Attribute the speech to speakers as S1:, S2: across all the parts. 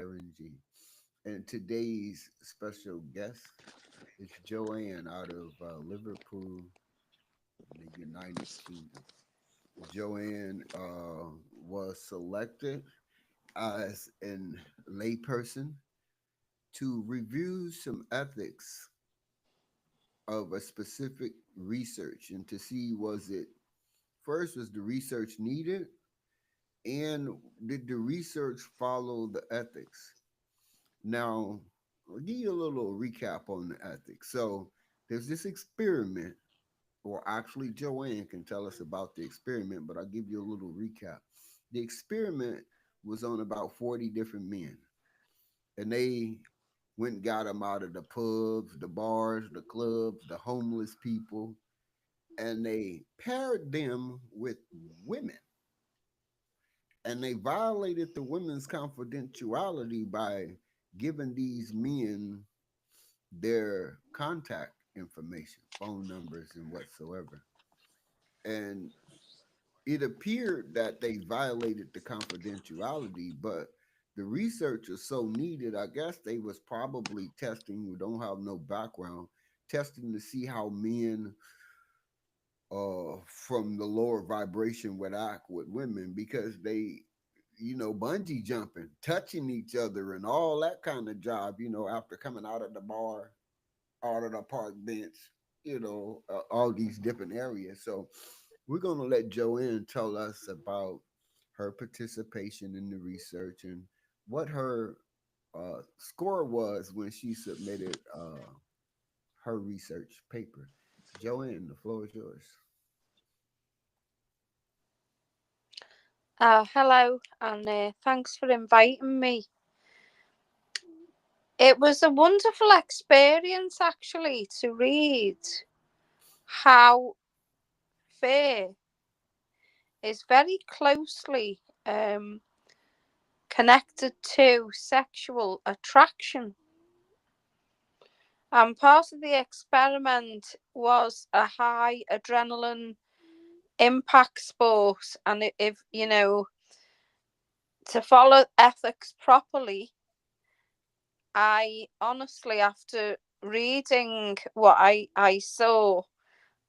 S1: Karen G. And today's special guest is Joanne out of Liverpool, in the United Kingdom. Joanne was selected as an layperson to review some ethics of a specific research and to see was the research needed and did the research follow the ethics. Now, I'll give you a little recap on the ethics. So there's this experiment, or actually Joanne can tell us about the experiment, but I'll give you a little recap. The experiment was on about 40 different men, and they went and got them out of the pubs, the bars, the clubs, the homeless people, and they paired them with women. And they violated the women's confidentiality by giving these men their contact information, phone numbers, and whatsoever. And it appeared that they violated the confidentiality, but the research is so needed. I guess they was probably testing. We don't have no background testing to see how men from the lower vibration would act with women because they, bungee jumping, touching each other, and all that kind of job. After coming out of the bar, out of the park bench, all these different areas. So we're going to let Joanne tell us about her participation in the research and what her score was when she submitted her research paper. Joanne, the floor is yours.
S2: Hello, and thanks for inviting me. It was a wonderful experience actually to read how fear is very closely connected to sexual attraction. And part of the experiment was a high adrenaline impact sport. And if you know, to follow ethics properly, I honestly, after reading what I saw,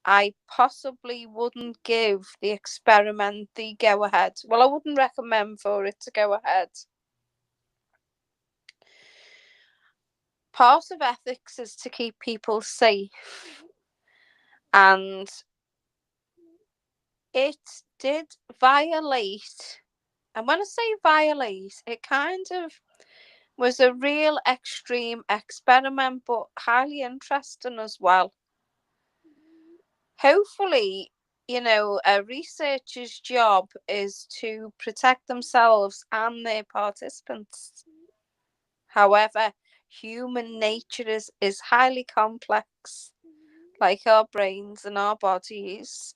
S2: I possibly wouldn't give the experiment the go ahead. Well, I wouldn't recommend for it to go ahead. Part of ethics is to keep people safe, and it did violate. And when I say violate, it kind of was a real extreme experiment, but highly interesting as well. Hopefully, a researcher's job is to protect themselves and their participants. However, human nature is highly complex, like our brains and our bodies,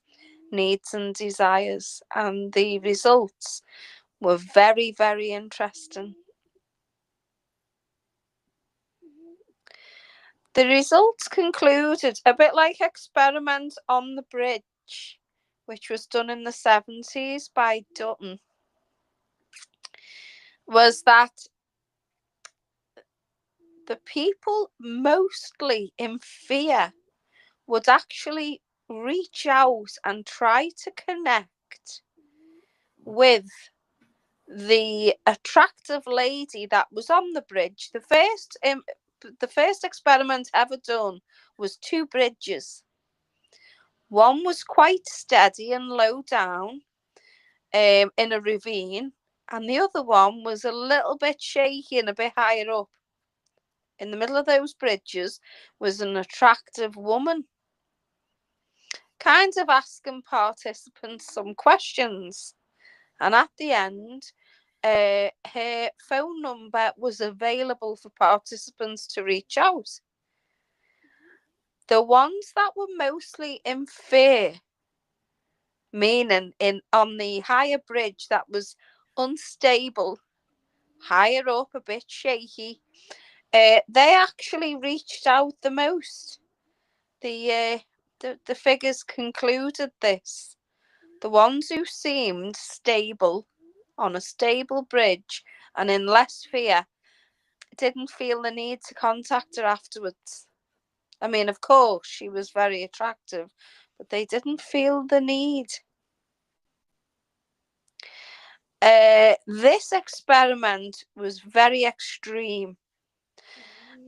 S2: needs and desires, and the results were very, very interesting. The results concluded a bit like experiment on the bridge, which was done in the 70s by Dutton, was that the people mostly in fear would actually reach out and try to connect with the attractive lady that was on the bridge. The first experiment ever done was two bridges. One was quite steady and low down, in a ravine, and the other one was a little bit shaky and a bit higher up. In the middle of those bridges was an attractive woman, kind of asking participants some questions. And at the end, her phone number was available for participants to reach out. The ones that were mostly in fear, meaning in on the higher bridge that was unstable, higher up, a bit shaky, they actually reached out the most. The, uh, the figures concluded this. The ones who seemed stable on a stable bridge and in less fear didn't feel the need to contact her afterwards. I mean, of course, she was very attractive, but they didn't feel the need. This experiment was very extreme,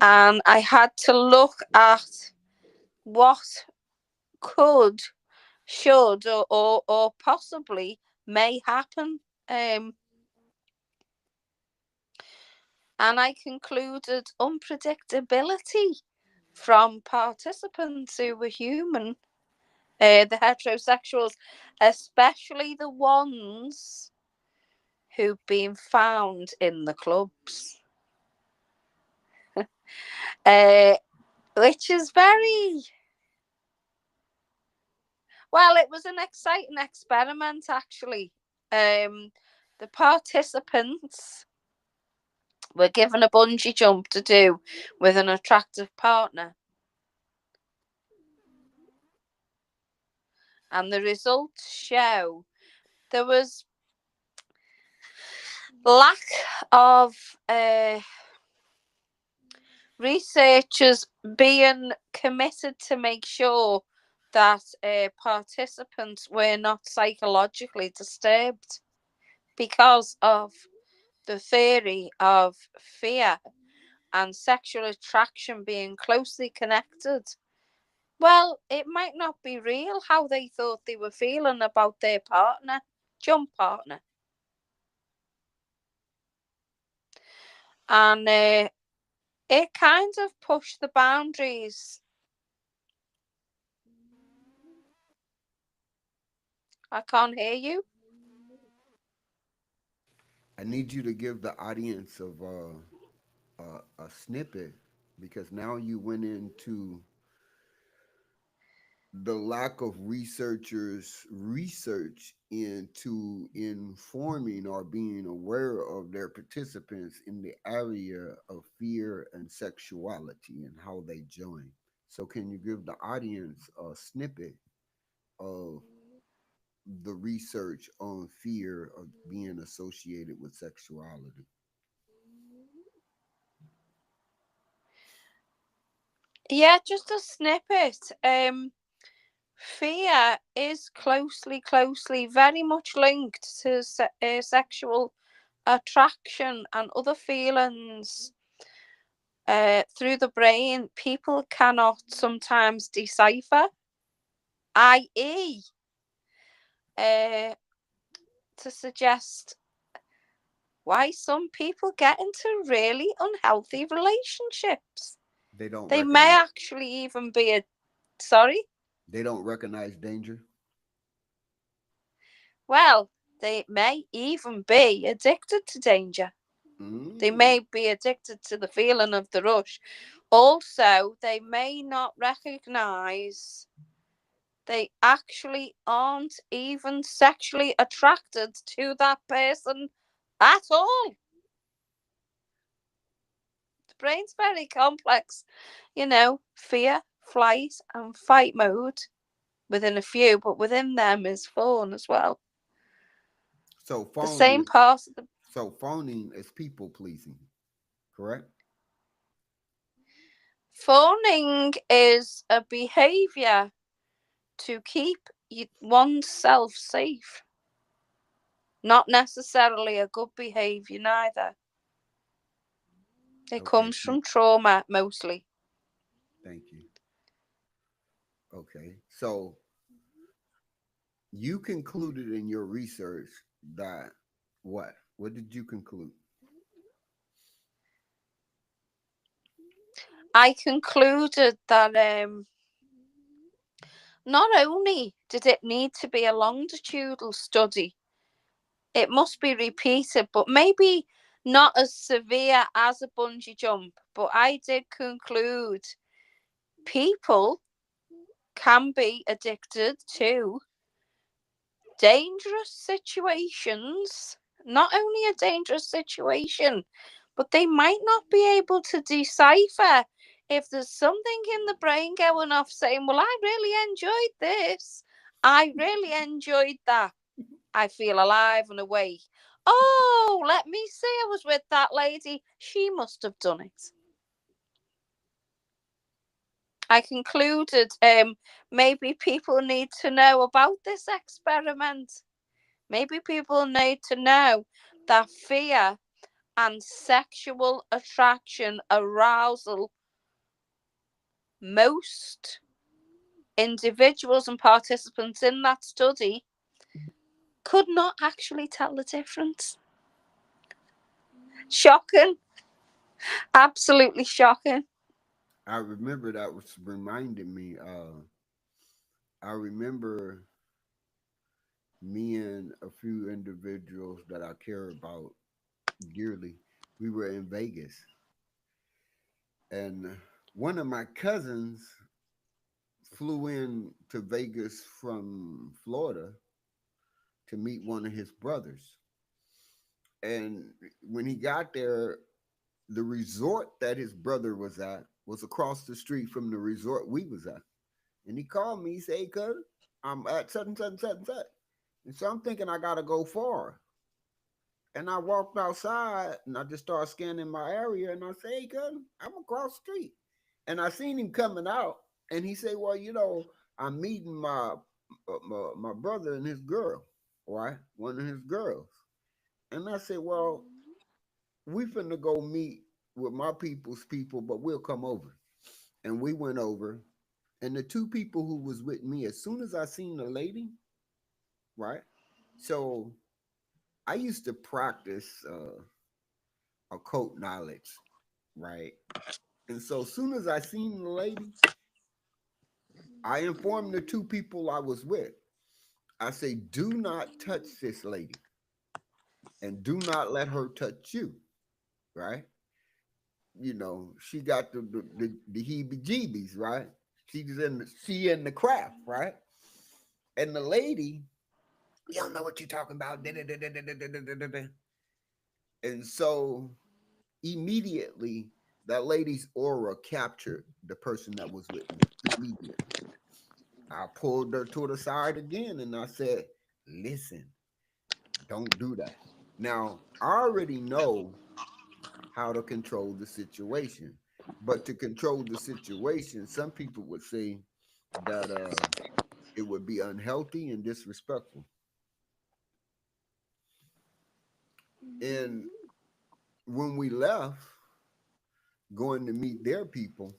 S2: and I had to look at what could, should, or possibly may happen. And I concluded unpredictability from participants who were human, the heterosexuals, especially the ones who've been found in the clubs. Which is very... Well, it was an exciting experiment, actually. The participants were given a bungee jump to do with an attractive partner. And the results show there was lack of researchers being committed to make sure that participants were not psychologically disturbed because of the theory of fear and sexual attraction being closely connected. Well, it might not be real how they thought they were feeling about their partner, jump partner. And it kind of pushed the boundaries. I can't hear you.
S1: I need you to give the audience of a snippet because now you went into the lack of researchers' research into informing or being aware of their participants in the area of fear and sexuality and how they join. So, can you give the audience a snippet of the research on fear of being associated with sexuality?
S2: Yeah, just a snippet. Fear is closely, very much linked to sexual attraction and other feelings through the brain. People cannot sometimes decipher, i.e., uh, to suggest why some people get into really unhealthy relationships.
S1: They don't
S2: They may
S1: recognize.
S2: actually even be a... Sorry?
S1: They don't recognize danger.
S2: Well, they may even be addicted to danger. They
S1: Mm.
S2: may be addicted to the feeling of the rush. Also, they may not recognize they actually aren't even sexually attracted to that person at all. The brain's very complex. Fear, flight, and fight mode within a few, but within them is fawn as well.
S1: So
S2: The
S1: phoning,
S2: same part of the...
S1: so phoning is people pleasing, correct?
S2: Fawning is a behavior to keep oneself safe. Not necessarily a good behavior, neither. It
S1: Okay,
S2: comes from trauma mostly.
S1: thank you. Okay, so you concluded in your research that what? What did you conclude?
S2: I concluded that not only did it need to be a longitudinal study, it must be repeated, but maybe not as severe as a bungee jump. But I did conclude people can be addicted to dangerous situations. Not only a dangerous situation, but they might not be able to decipher if there's something in the brain going off saying, well, I really enjoyed this. I really enjoyed that. I feel alive and awake. Oh, let me see. I was with that lady. She must have done it. I concluded maybe people need to know about this experiment. Maybe people need to know that fear and sexual attraction, arousal, most individuals and participants in that study could not actually tell the difference. Shocking. Absolutely shocking.
S1: I remember that was reminding me. I remember me and a few individuals that I care about dearly. We were in Vegas, and one of my cousins flew in to Vegas from Florida to meet one of his brothers. And when he got there, the resort that his brother was at was across the street from the resort we was at. And he called me, he said, "Hey, cuz, I'm at such and such and such and such." And so I'm thinking I gotta go far. And I walked outside and I just started scanning my area and I said, "Hey, cuz, I'm across the street." And I seen him coming out and he said, "Well, I'm meeting my brother and his girl, right? One of his girls." And I said, "Well, we finna go meet with my people's people, but we'll come over." And we went over. And the two people who was with me, as soon as I seen the lady, right? So I used to practice occult knowledge, right? And so as soon as I seen the lady, I informed the two people I was with. I say, "Do not touch this lady, and do not let her touch you." Right? She got the heebie-jeebies, right? She in the craft, right? And the lady, "You don't know what you're talking about." And so immediately that lady's aura captured the person that was with me immediately. I pulled her to the side again and I said, "Listen, don't do that." Now, I already know how to control the situation, but to control the situation, some people would say that it would be unhealthy and disrespectful. And when we left, going to meet their people,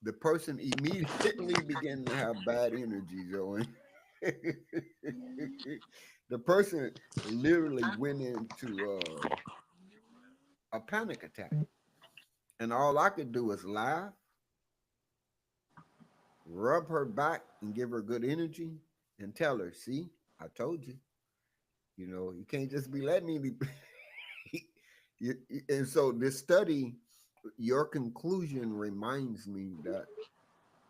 S1: the person immediately began to have bad energy, Joey. The person literally went into a panic attack. And all I could do was laugh, rub her back, and give her good energy and tell her, "See, I told you. You can't just be letting any." And so this study, your conclusion reminds me that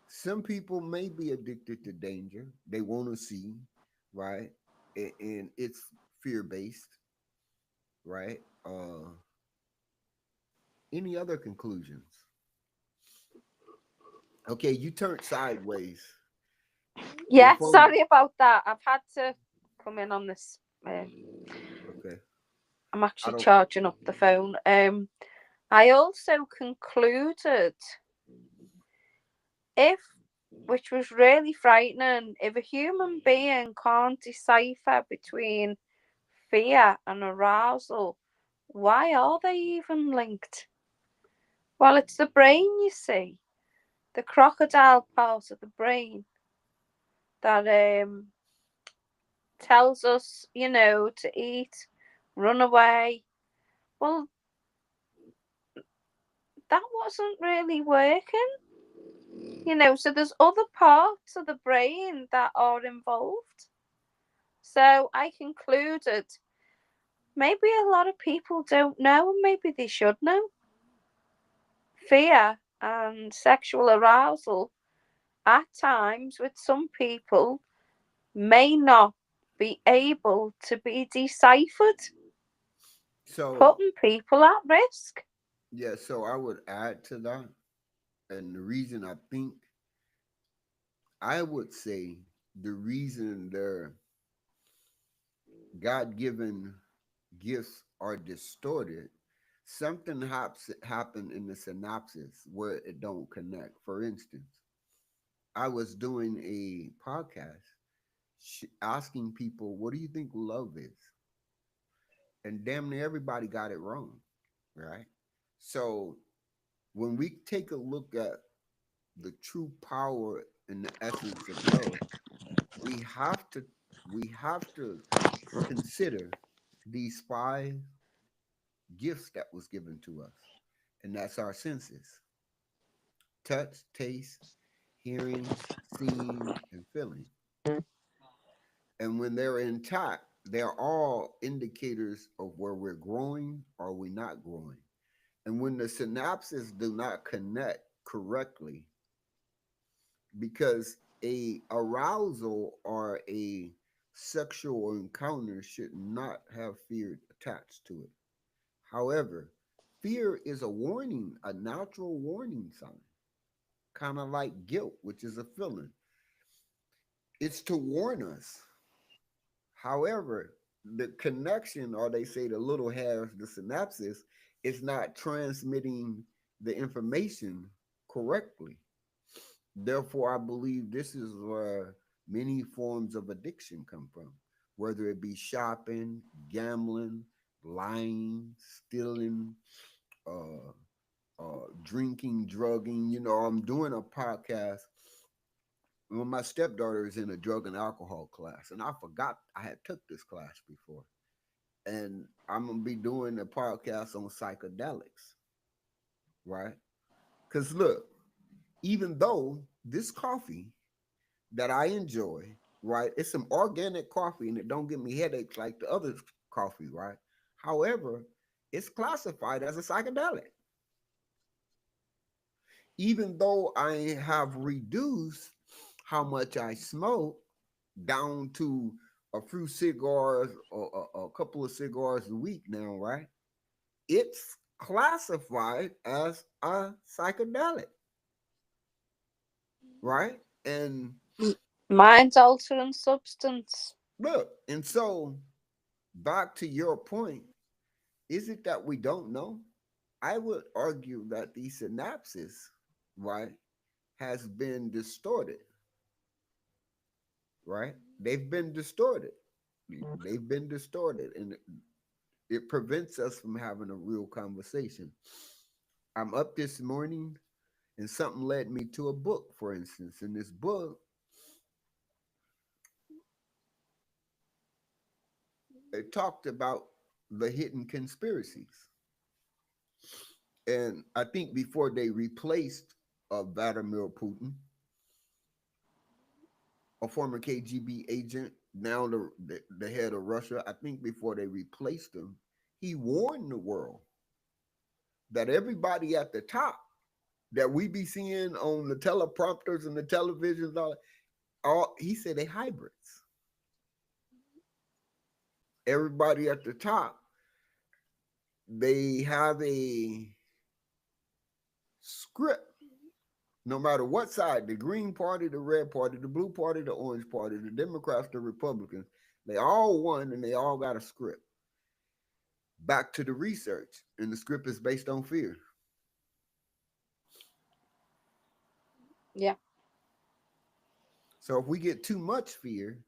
S1: some people may be addicted to danger. They want to see, right? And it's fear based, right? Any other conclusions? Okay, you turned sideways. Your
S2: Yeah,
S1: phone.
S2: sorry about that. I've had to come in on this. Uh,
S1: Okay,
S2: I'm
S1: I
S2: actually
S1: don't.
S2: charging up the phone. I also concluded if, which was really frightening, if a human being can't decipher between fear and arousal, why are they even linked? Well, it's the brain, you see, the crocodile part of the brain that tells us, to eat, run away. Well, that wasn't really working, so there's other parts of the brain that are involved. So I concluded maybe a lot of people don't know, and maybe they should know. Fear and sexual arousal at times with some people may not be able to be deciphered,
S1: So
S2: putting people at risk.
S1: yeah, so I would add to that, and the reason I think I would say the reason their God given gifts are distorted, something happen in the synopsis where it don't connect. For instance, I was doing a podcast asking people, what do you think love is? And damn near everybody got it wrong, right? So when we take a look at the true power and the essence of love, we have to we have to consider these five gifts that was given to us, and that's our senses: touch, taste, hearing, seeing, and feeling. And when they're intact, they're all indicators of where we're growing or we're not growing. And when the synapses do not connect correctly, because a arousal or a sexual encounter should not have fear attached to it. However, fear is a warning, a natural warning sign, kind of like guilt, which is a feeling. It's to warn us. However, the connection, or they say the little hairs, the synapses, is not transmitting the information correctly. Therefore, I believe this is where many forms of addiction come from, whether it be shopping, gambling, lying, stealing, uh, drinking, drugging. You know, I'm doing a podcast when my stepdaughter is in a drug and alcohol class, and I forgot I had took this class before, and I'm gonna be doing a podcast on psychedelics, right? Because look, even though this coffee that I enjoy, right, it's some organic coffee and it don't give me headaches like the other coffee, right? However, it's classified as a psychedelic. Even though I have reduced how much I smoke down to a few cigars or a couple of cigars a week now, right? It's classified as a psychedelic, right? And
S2: Mind altering substance.
S1: look, and so back to your point, is it that we don't know? I would argue that the synapses, right, has been distorted, right? They've been distorted. They've been distorted, and it prevents us from having a real conversation. I'm up this morning and something led me to a book, for instance. In this book, it talked about the hidden conspiracies. And I think before they replaced Vladimir Putin, a former KGB agent, now the head of Russia, I think before they replaced him, he warned the world that everybody at the top that we be seeing on the teleprompters and the televisions, all he said they hybrids. Everybody at the top, they have a script. No matter what side, the Green Party, the Red Party, the Blue Party, the Orange Party, the Democrats, the Republicans, they all won and they all got a script. Back to the research, and the script is based on fear.
S2: Yeah.
S1: So if we get too much fear,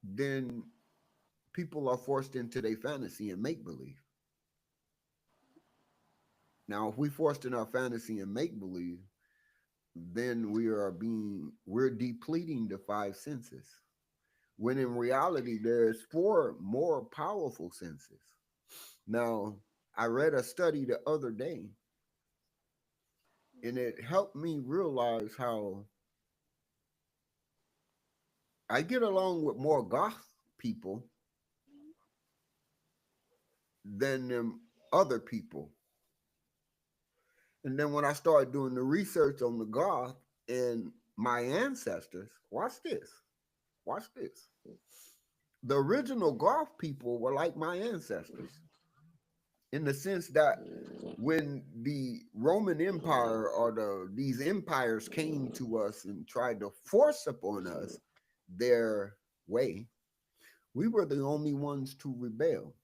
S1: then people are forced into their fantasy and make believe. Now, if we forced in our fantasy and make believe, then we're depleting the five senses. When in reality, there's four more powerful senses. Now, I read a study the other day, and it helped me realize how I get along with more goth people than them other people. And then when I started doing the research on the goth and my ancestors, watch this. The original goth people were like my ancestors in the sense that when the Roman Empire or these empires came to us and tried to force upon us their way, we were the only ones to rebel.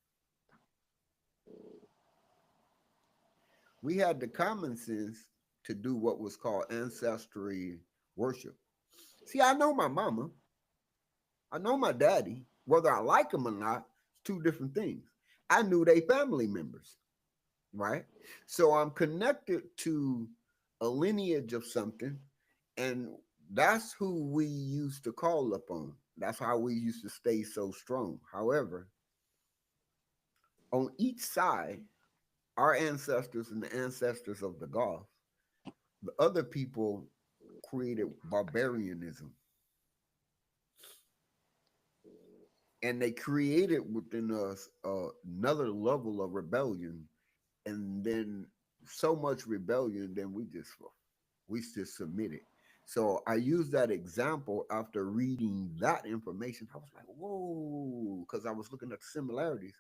S1: We had the common sense to do what was called ancestry worship. See, I know my mama, I know my daddy. Whether I like them or not, it's two different things. I knew they family members, right? So I'm connected to a lineage of something, and that's who we used to call upon. That's how we used to stay so strong. However, on each side, our ancestors and the ancestors of the Gulf, the other people created barbarianism, and they created within us another level of rebellion, and then so much rebellion, then we just submitted. So I use that example after reading that information. I was like, whoa, because I was looking at the similarities.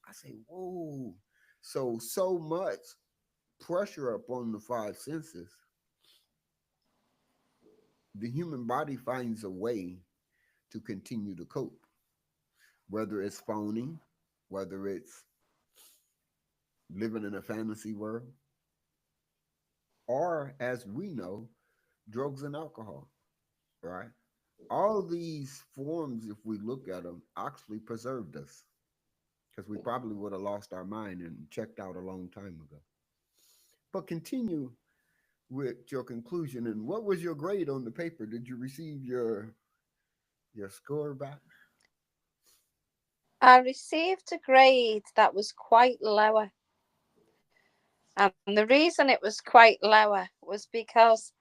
S1: I say, whoa. So much pressure upon the five senses, the human body finds a way to continue to cope, whether it's phoning, whether it's living in a fantasy world, or as we know, drugs and alcohol, right? All these forms, if we look at them, actually preserved us because we probably would have lost our mind and checked out a long time ago. But continue with your conclusion. And what was your grade on the paper? Did you receive your score back?
S2: I received a grade that was quite lower. And the reason it was quite lower was because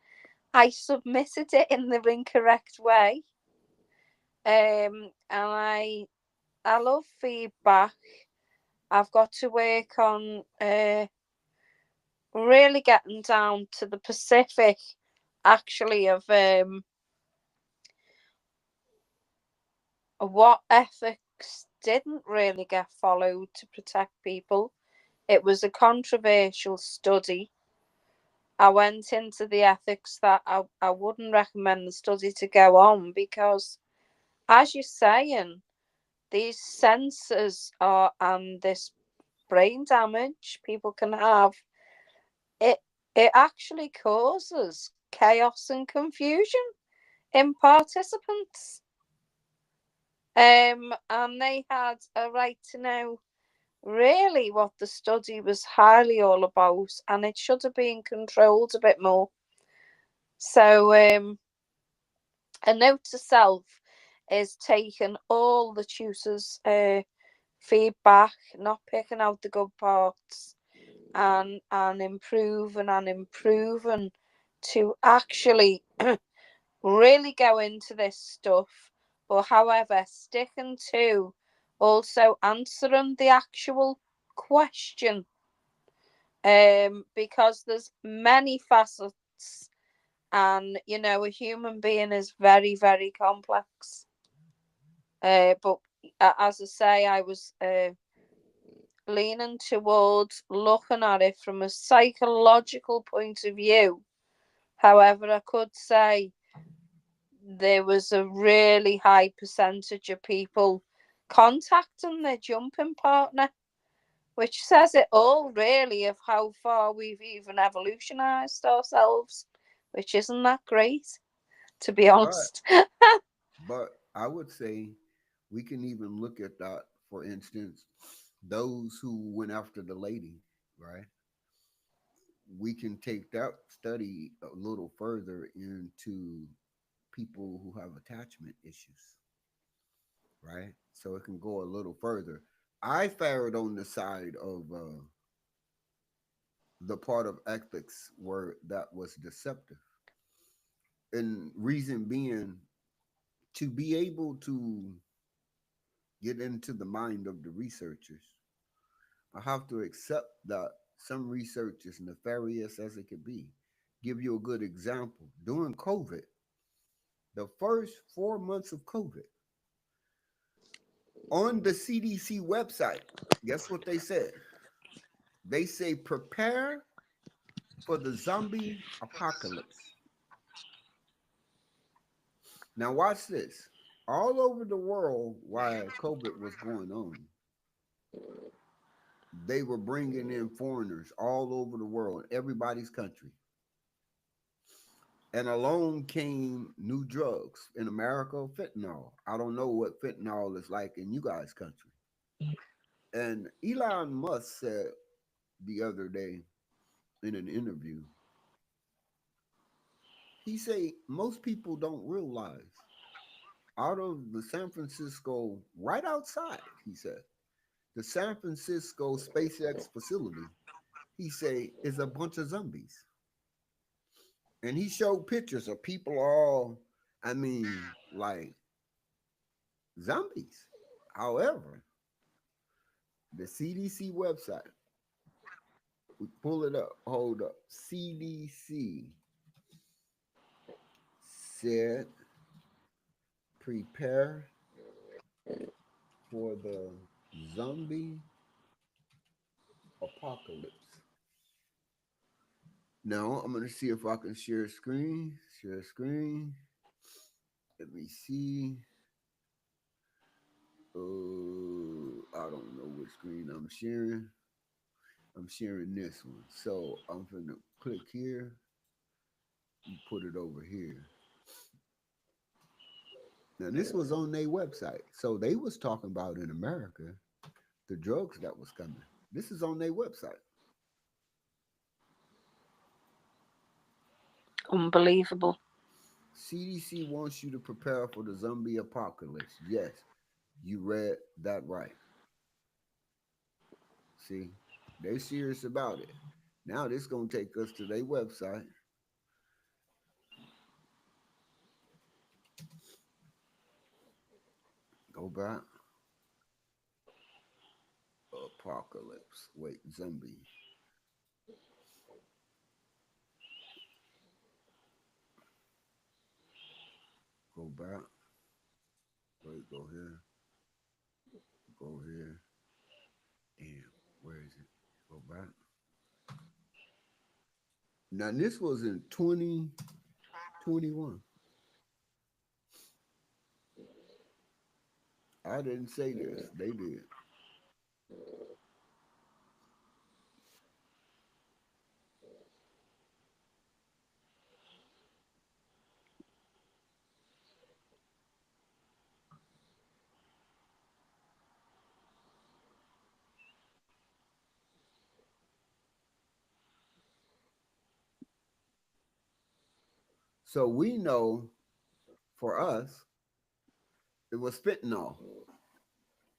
S2: I submitted it in the incorrect way. And I love feedback. I've got to work on really getting down to the Pacific, actually, of what ethics didn't really get followed to protect people. It was a controversial study. I went into the ethics that I wouldn't recommend the study to go on because, as you're saying, these sensors are and this brain damage people can have, it it actually causes chaos and confusion in participants. And they had a right to know really what the study was highly all about, and it should have been controlled a bit more. So, a note to self is taking all the tutors' feedback, not picking out the good parts, and improving to actually really go into this stuff. But however, sticking to also answering the actual question, because there's many facets, and a human being is very, very complex. But as I say, I was leaning towards looking at it from a psychological point of view. However, I could say there was a really high percentage of people contacting their jumping partner, which says it all, really, of how far we've even evolutionized ourselves, which isn't that great, to be
S1: But
S2: honest.
S1: but I would say we can even look at that, for instance, those who went after the lady, right? We can take that study a little further into people who have attachment issues, right? So it can go a little further. I fared on the side of the part of ethics where that was deceptive. And reason being, to be able to get into the mind of the researchers, I have to accept that some research is nefarious as it could be. Give you a good example. During COVID, the first 4 months of COVID, on the CDC website, guess what they said? They say prepare for the zombie apocalypse. Now, watch this. All over the world, while COVID was going on, they were bringing in foreigners all over the world, everybody's country. And along came new drugs in America, fentanyl. I don't know what fentanyl is like in you guys' country. And Elon Musk said the other day in an interview, he said most people don't realize out of the San Francisco, right outside, he said, the San Francisco SpaceX facility, he said, is a bunch of zombies. And he showed pictures of people all, I mean, like zombies. However, the CDC website, we pull it up, hold up. CDC said prepare for the zombie apocalypse. Now I'm gonna see if I can share screen. Share screen. Let me see. I don't know what screen I'm sharing. I'm sharing this one. So I'm gonna click here and put it over here. Now this was on their website. So they was talking about in America the drugs that was coming. This is on their website.
S2: Unbelievable.
S1: CDC wants you to prepare for the zombie apocalypse. Yes, you read that right. See, they serious about it. Now this gonna take us to their website. Go back. Apocalypse. Wait, zombie. Go back. Wait, go here. Go here. And where is it? Go back. Now this was in 2021. I didn't say this. They did. So we know for us, it was fentanyl,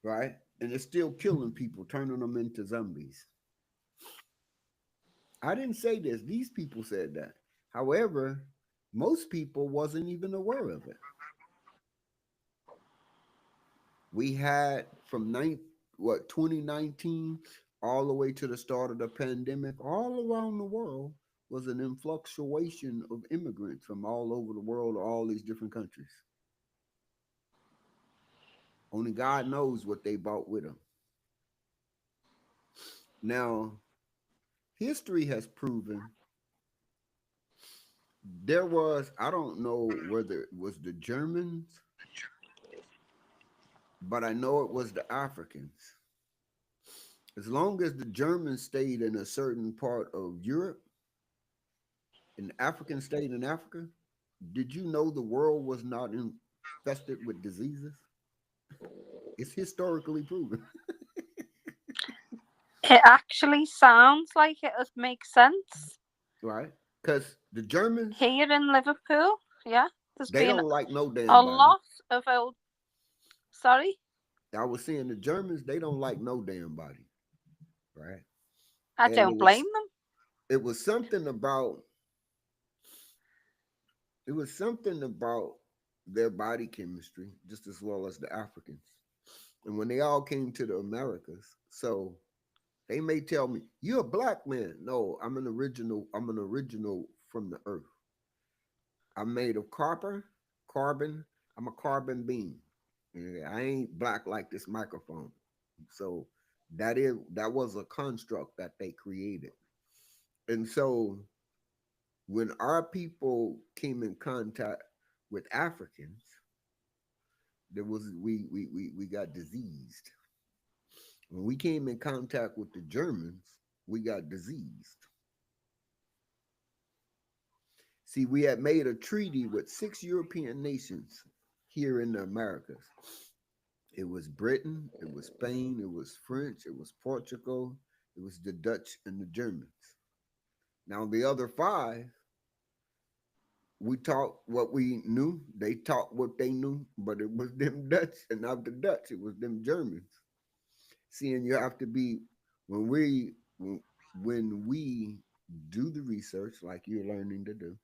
S1: right? And it's still killing people, turning them into zombies. I didn't say this. These people said that. However, most people wasn't even aware of it. We had from 2019 all the way to the start of the pandemic, all around the world was an influctuation of immigrants from all over the world, all these different countries. Only God knows what they brought with them. Now, history has proven there was, I don't know whether it was the Germans, but I know it was the Africans. As long as the Germans stayed in a certain part of Europe and the Africans stayed in Africa, did you know the world was not infested with diseases? It's historically proven,
S2: It actually sounds like it would make sense.
S1: right? Because the Germans,
S2: Here in Liverpool, yeah, there's
S1: they
S2: been
S1: don't like no
S2: a
S1: damn body.
S2: lot of old. Sorry,
S1: I was saying the Germans, they don't like no damn body, right?
S2: I
S1: And
S2: don't blame them.
S1: it was something about it was something about their body chemistry, just as well as the Africans. And when they all came to the Americas, so they may tell me, "You're a black man." No, I'm an original. I'm an original from the earth. I'm made of carbon. I'm a carbon being. Yeah, I ain't black like this microphone. So that was a construct that they created. And so when our people came in contact with Africans, there was we got diseased. When we came in contact with the Germans, we got diseased. See, we had made a treaty with 6 European nations here in the Americas. It was Britain, it was Spain, it was French, it was Portugal, it was the Dutch and the Germans. Now, the other five, we taught what we knew, they taught what they knew, but it was them Dutch and not the Dutch, it was them Germans. Seeing you have to be, when we do the research like you're learning to do,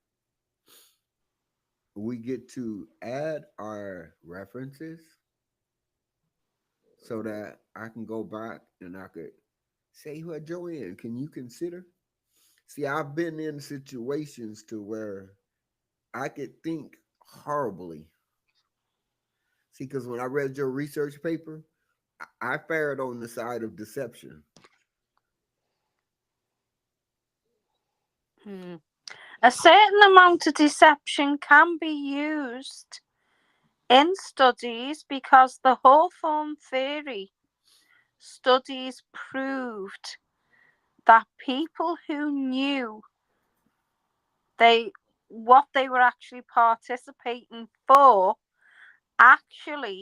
S1: we get to add our references so that I can go back and I could say, well, Joanne, can you consider? See, I've been in situations to where I could think horribly. See, because when I read your research paper, I fared on the side of deception.
S2: Hmm. A certain amount of deception can be used in studies because the Hawthorne theory studies proved that people who knew they what they were actually participating for actually